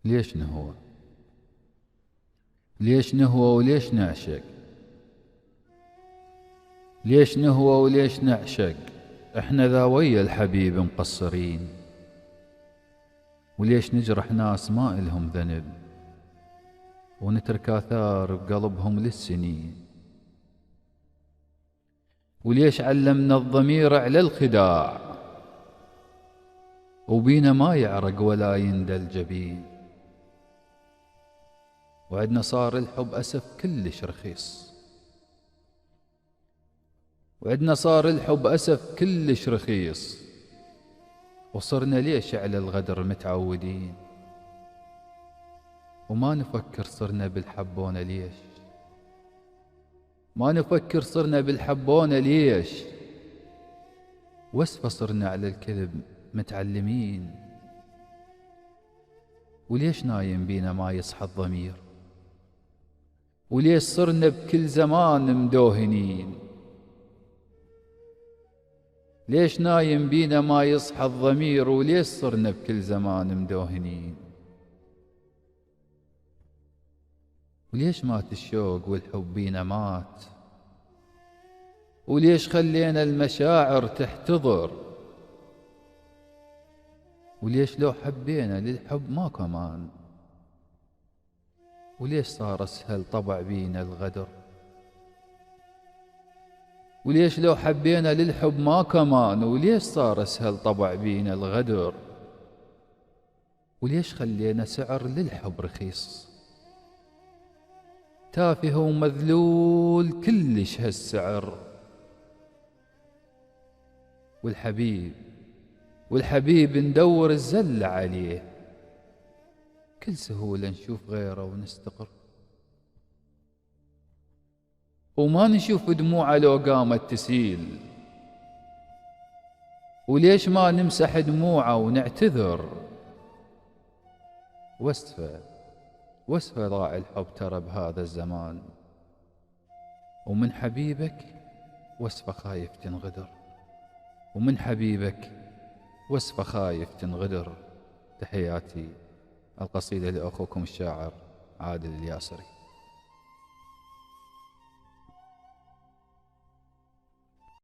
ليش نهوى؟ ليش نهوى وليش نعشق؟ ليش نهوى وليش نعشق؟ احنا ذا ويا الحبيب مقصرين، وليش نجرح ناس ما إلهم ذنب ونترك آثار بقلبهم للسنين؟ وليش علمنا الضمير على الخداع وبينا ما يعرق ولا يندى الجبين؟ وعدنا صار الحب أسف كلش رخيص، وعدنا صار الحب أسف كلش رخيص، وصرنا ليش على الغدر متعودين وما نفكر صرنا بالحبونة ليش؟ ما نفكر صرنا بالحبونة ليش؟ واسفة صرنا على الكذب متعلمين، وليش نايم بينا ما يصحى الضمير؟ وليش صرنا بكل زمان مدوهنين؟ ليش نايم بينا ما يصحى الضمير؟ وليش صرنا بكل زمان مدوهنين؟ وليش مات الشوق والحب بينا مات؟ وليش خلينا المشاعر تحتضر؟ وليش لو حبينا للحب ما كمان؟ وليش صار اسهل طبع بينا الغدر؟ وليش لو حبينا للحب ما كمان؟ وليش صار اسهل طبع بينا الغدر؟ وليش خلينا سعر للحب رخيص؟ تافه ومذلول كلش هالسعر. والحبيب ندور الزلة عليه، كل سهولة نشوف غيره ونستقر، وما نشوف دموعه لو قامت تسيل. وليش ما نمسح دموعه ونعتذر؟ واسفة ضاع الحب ترى بهذا الزمان، ومن حبيبك واسفة خايف تنغدر، ومن حبيبك واسفة خايف تنغدر. تحياتي، القصيدة لأخوكم الشاعر عادل الياسري.